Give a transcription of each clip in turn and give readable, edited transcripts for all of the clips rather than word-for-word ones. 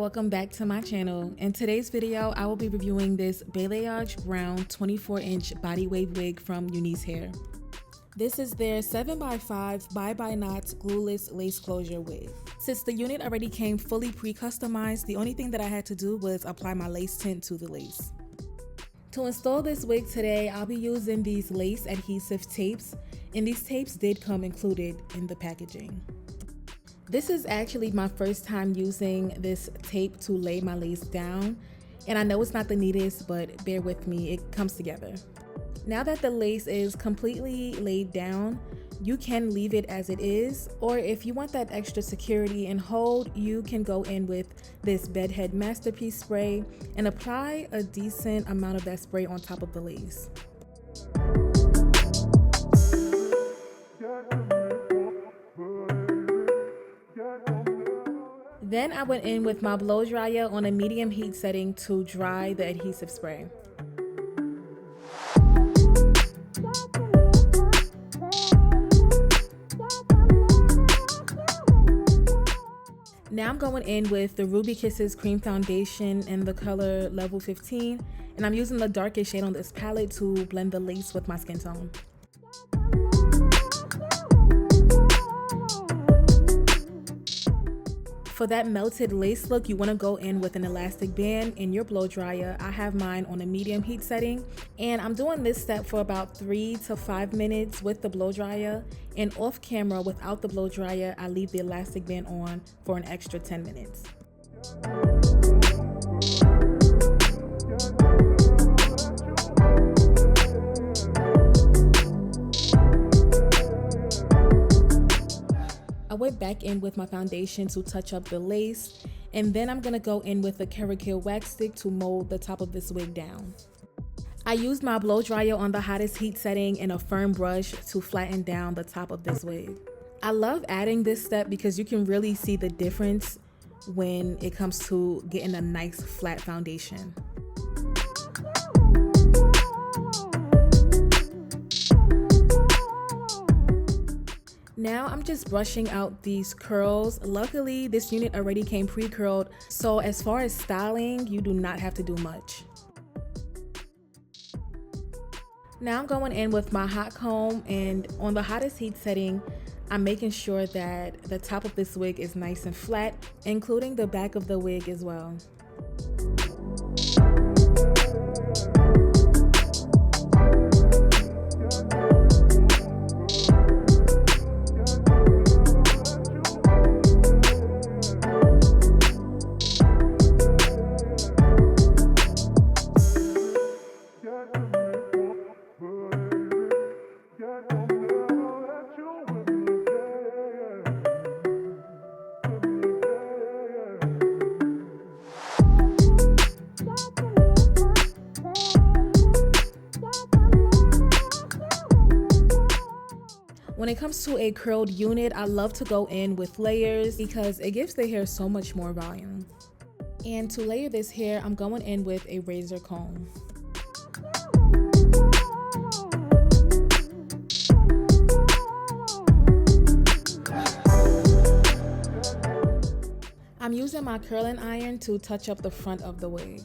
welcome back to my channel. In today's video, I will be reviewing this Balayage round 24-inch body wave wig from UNice. This is their 7x5 bye-bye knots glueless lace closure wig. Since the unit already came fully pre-customized, the only thing that I had to do was apply my lace tint to the lace. To install this wig today, I'll be using these lace adhesive tapes, and these tapes did come included in the packaging. This is actually my first time using this tape to lay my lace down, and I know it's not the neatest, but bear with me, it comes together. Now that the lace is completely laid down, you can leave it as it is, or if you want that extra security and hold, you can go in with this bedhead masterpiece spray and apply a decent amount of that spray on top of the lace. Then I went in with my blow dryer on a medium heat setting to dry the adhesive spray. Now I'm going in with the Ruby Kisses Cream Foundation in the color Level 15, and I'm using the darkest shade on this palette to blend the lace with my skin tone. For that melted lace look, you want to go in with an elastic band in your blow dryer. I have mine on a medium heat setting, and I'm doing this step for about 3 to 5 minutes with the blow dryer, and off camera without the blow dryer, I leave the elastic band on for an extra 10 minutes. I went back in with my foundation to touch up the lace, and then I'm gonna go in with a Kerikil wax stick to mold the top of this wig down. I used my blow dryer on the hottest heat setting and a firm brush to flatten down the top of this wig. I love adding this step because you can really see the difference when it comes to getting a nice flat foundation. Now I'm just brushing out these curls. Luckily, this unit already came pre-curled, so as far as styling, you do not have to do much. Now I'm going in with my hot comb, and on the hottest heat setting, I'm making sure that the top of this wig is nice and flat, including the back of the wig as well. When it comes to a curled unit, I love to go in with layers because it gives the hair so much more volume. And to layer this hair, I'm going in with a razor comb. I'm using my curling iron to touch up the front of the wig.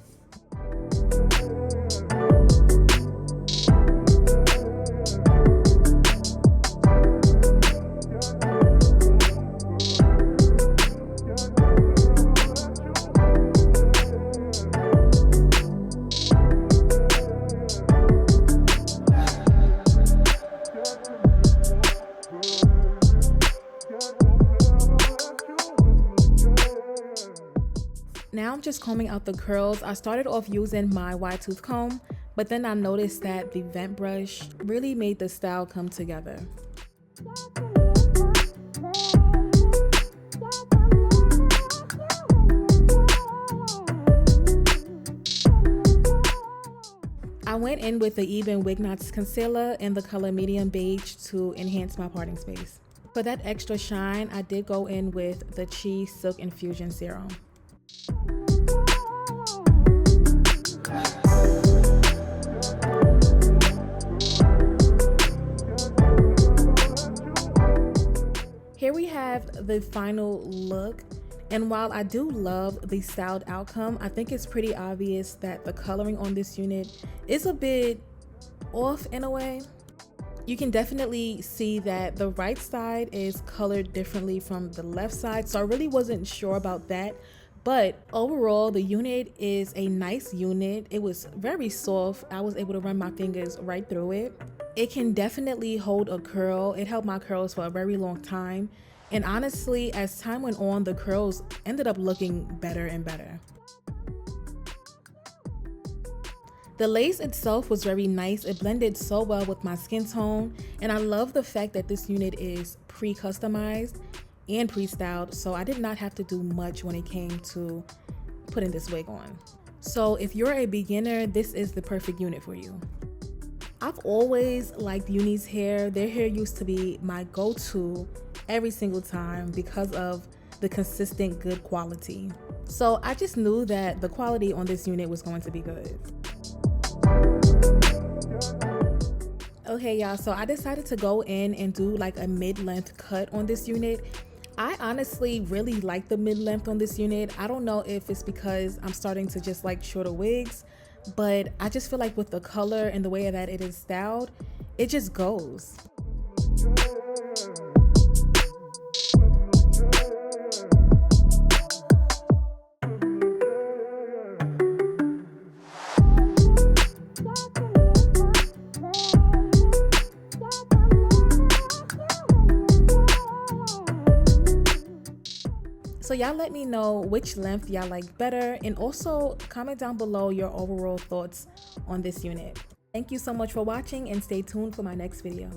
Now I'm just combing out the curls. I started off using my wide tooth comb, but then I noticed that the vent brush really made the style come together. I went in with the Even Wig Knots Concealer in the color Medium Beige to enhance my parting space. For that extra shine, I did go in with the Chi Silk Infusion Serum. Here we have the final look, And while I do love the styled outcome, I think it's pretty obvious that the coloring on this unit is a bit off in a way. You can definitely see that the right side is colored differently from the left side, so I really wasn't sure about that. But overall, the unit is a nice unit. It was very soft. I was able to run my fingers right through it. It can definitely hold a curl. It held my curls for a very long time. And honestly, as time went on, the curls ended up looking better and better. The lace itself was very nice. It blended so well with my skin tone. And I love the fact that this unit is pre-customized and pre-styled, so I did not have to do much when it came to putting this wig on. So if you're a beginner, this is the perfect unit for you. I've always liked UNice hair. Their hair used to be my go-to every single time because of the consistent good quality. So I just knew that the quality on this unit was going to be good. Okay y'all, so I decided to go in and do like a mid-length cut on this unit. I honestly really like the mid-length on this unit. I don't know if it's because I'm starting to just like shorter wigs, but I just feel like with the color and the way that it is styled, it just goes. So y'all let me know which length y'all like better, and also comment down below your overall thoughts on this unit. Thank you so much for watching, and stay tuned for my next video.